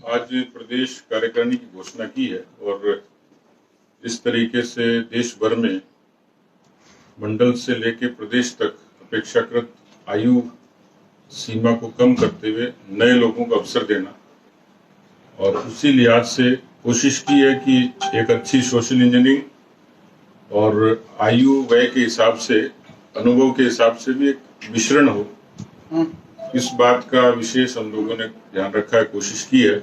आज प्रदेश कार्यकारिणी की घोषणा की है और इस तरीके से देश भर में मंडल से लेकर प्रदेश तक अपेक्षाकृत आयु सीमा को कम करते हुए नए लोगों को अवसर देना और उसी लिहाज से कोशिश की है कि एक अच्छी सोशल इंजीनियरिंग और आयु व्यय के हिसाब से, अनुभव के हिसाब से भी एक मिश्रण हो, इस बात का विशेष हम लोगों ने ध्यान रखा है, कोशिश की है।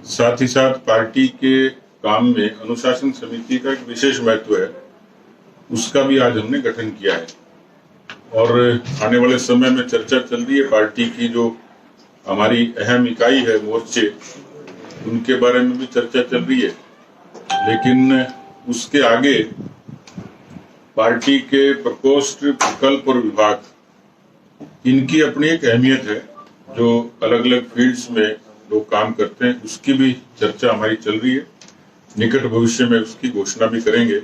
साथ ही साथ पार्टी के काम में अनुशासन समिति का एक विशेष महत्व है, उसका भी आज हमने गठन किया है और आने वाले समय में चर्चा चल रही है पार्टी की जो हमारी अहम इकाई है मोर्चे, उनके बारे में भी चर्चा चल रही है। लेकिन उसके आगे पार्टी के प्रकोष्ठ, प्रकल्प और विभाग, इनकी अपनी एक अहमियत है। जो अलग अलग फील्ड्स में लोग काम करते हैं, उसकी भी चर्चा हमारी चल रही है। निकट भविष्य में उसकी घोषणा भी करेंगे।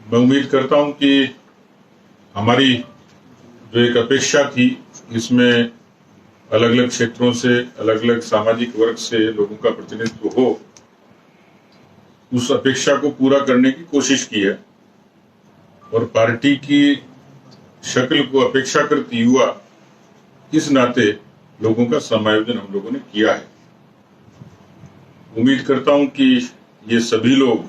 मैं उम्मीद करता हूं कि हमारी जो एक अपेक्षा थी, इसमें अलग अलग क्षेत्रों से, अलग अलग सामाजिक वर्ग से लोगों का प्रतिनिधित्व हो, उस अपेक्षा को पूरा करने की कोशिश की है और पार्टी की शक्ल को अपेक्षाकृत युवा, इस नाते लोगों का समायोजन हम लोगों ने किया है। उम्मीद करता हूं कि ये सभी लोग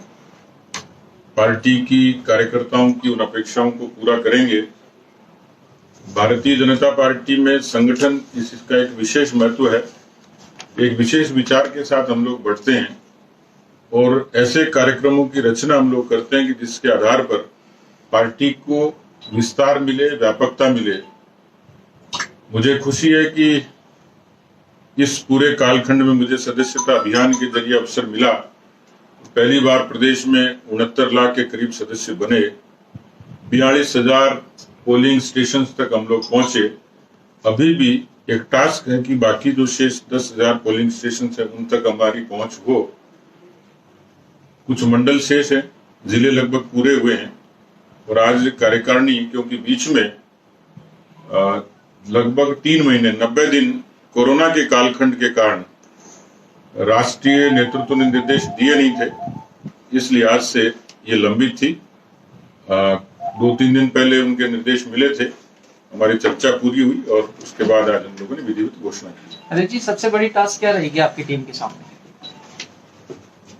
पार्टी की कार्यकर्ताओं की उन अपेक्षाओं को पूरा करेंगे। भारतीय जनता पार्टी में संगठन, इसका एक विशेष महत्व है। एक विशेष विचार के साथ हम लोग बढ़ते हैं और ऐसे कार्यक्रमों की रचना हम लोग करते हैं कि जिसके आधार पर पार्टी को विस्तार मिले, व्यापकता मिले। मुझे खुशी है कि इस पूरे कालखंड में मुझे सदस्यता अभियान के जरिए अवसर मिला। पहली बार प्रदेश में 69 लाख के करीब सदस्य बने, 42,000 पोलिंग स्टेशन तक हम लोग पहुंचे। अभी भी एक टास्क है कि बाकी जो शेष 10,000 पोलिंग स्टेशन है उन तक हमारी पहुंच हो। कुछ मंडल शेष है, जिले लगभग पूरे हुए हैं और आज कार्यकारिणी, क्योंकि बीच में लगभग 3 महीने 90 दिन कोरोना के कालखंड के कारण राष्ट्रीय नेतृत्व ने निर्देश दिए नहीं थे, इस लिहाज से ये लंबित थी। 2-3 दिन पहले उनके निर्देश मिले थे, हमारी चर्चा पूरी हुई और उसके बाद आज हम लोगों ने विधिवत घोषणा की। अरे जी, सबसे बड़ी टास्क क्या रहेगी आपकी टीम के सामने?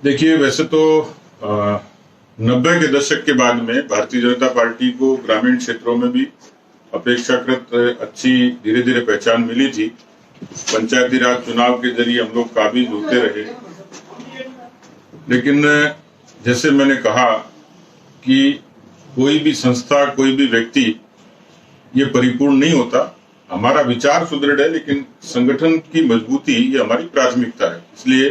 देखिए, वैसे तो 90 के दशक के बाद में भारतीय जनता पार्टी को ग्रामीण क्षेत्रों में भी अपेक्षाकृत अच्छी धीरे धीरे पहचान मिली थी। पंचायती राज चुनाव के जरिए हम लोग काबिज होते रहे, लेकिन जैसे मैंने कहा कि कोई भी संस्था, कोई भी व्यक्ति ये परिपूर्ण नहीं होता। हमारा विचार सुदृढ़ है, लेकिन संगठन की मजबूती ये हमारी प्राथमिकता है। इसलिए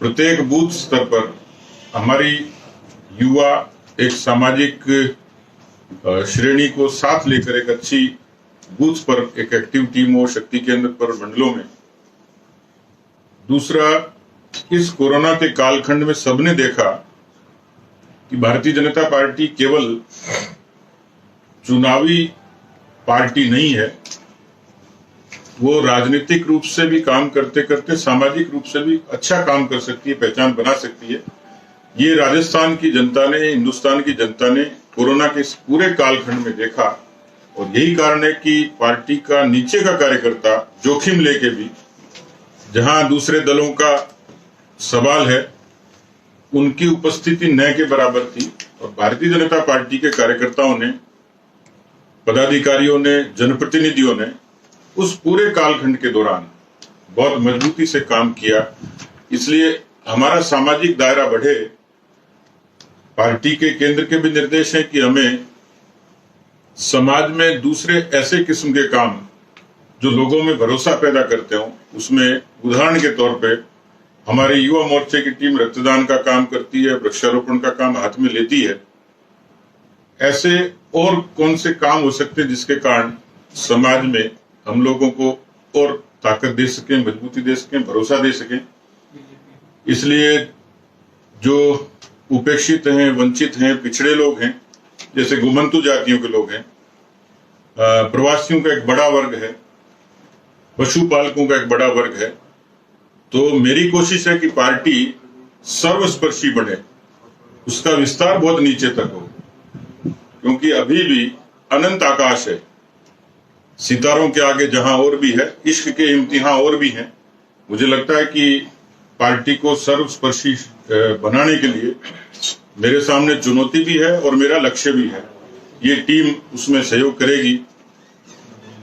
प्रत्येक बूथ स्तर पर हमारी युवा एक सामाजिक श्रेणी को साथ लेकर एक अच्छी बूथ पर एक एक्टिव टीम हो, शक्ति केंद्र पर, मंडलों में। दूसरा, इस कोरोना के कालखंड में सबने देखा कि भारतीय जनता पार्टी केवल चुनावी पार्टी नहीं है, वो राजनीतिक रूप से भी काम करते करते सामाजिक रूप से भी अच्छा काम कर सकती है, पहचान बना सकती है। ये राजस्थान की जनता ने, हिंदुस्तान की जनता ने कोरोना के इस पूरे कालखंड में देखा और यही कारण है कि पार्टी का नीचे का कार्यकर्ता जोखिम लेके भी, जहां दूसरे दलों का सवाल है, उनकी उपस्थिति न के बराबर थी और भारतीय जनता पार्टी के कार्यकर्ताओं ने, पदाधिकारियों ने, जनप्रतिनिधियों ने उस पूरे कालखंड के दौरान बहुत मजबूती से काम किया। इसलिए हमारा सामाजिक दायरा बढ़े। पार्टी के केंद्र के भी निर्देश है कि हमें समाज में दूसरे ऐसे किस्म के काम जो लोगों में भरोसा पैदा करते हो, उसमें उदाहरण के तौर पे हमारे युवा मोर्चे की टीम रक्तदान का काम करती है, वृक्षारोपण का काम हाथ में लेती है। ऐसे और कौन से काम हो सकते हैं जिसके कारण समाज में हम लोगों को और ताकत दे सकें, मजबूती दे सकें, भरोसा दे सकें। इसलिए जो उपेक्षित हैं, वंचित हैं, पिछड़े लोग हैं, जैसे घुमंतु जातियों के लोग हैं, प्रवासियों का एक बड़ा वर्ग है, पशुपालकों का एक बड़ा वर्ग है, तो मेरी कोशिश है कि पार्टी सर्वस्पर्शी बने, उसका विस्तार बहुत नीचे तक हो, क्योंकि अभी भी अनंत आकाश है। सितारों के आगे जहां और भी है, इश्क के इम्तिहान और भी हैं। मुझे लगता है कि पार्टी को सर्वस्पर्शी बनाने के लिए मेरे सामने चुनौती भी है और मेरा लक्ष्य भी है। ये टीम उसमें सहयोग करेगी।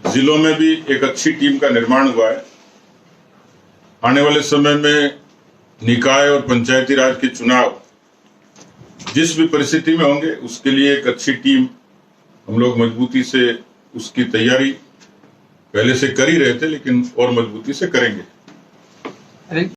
जिलों में भी एक अच्छी टीम का निर्माण हुआ है। आने वाले समय में निकाय और पंचायती राज के चुनाव जिस भी परिस्थिति में होंगे, उसके लिए एक अच्छी टीम हम लोग मजबूती से उसकी तैयारी पहले से कर ही रहे थे, लेकिन और मजबूती से करेंगे।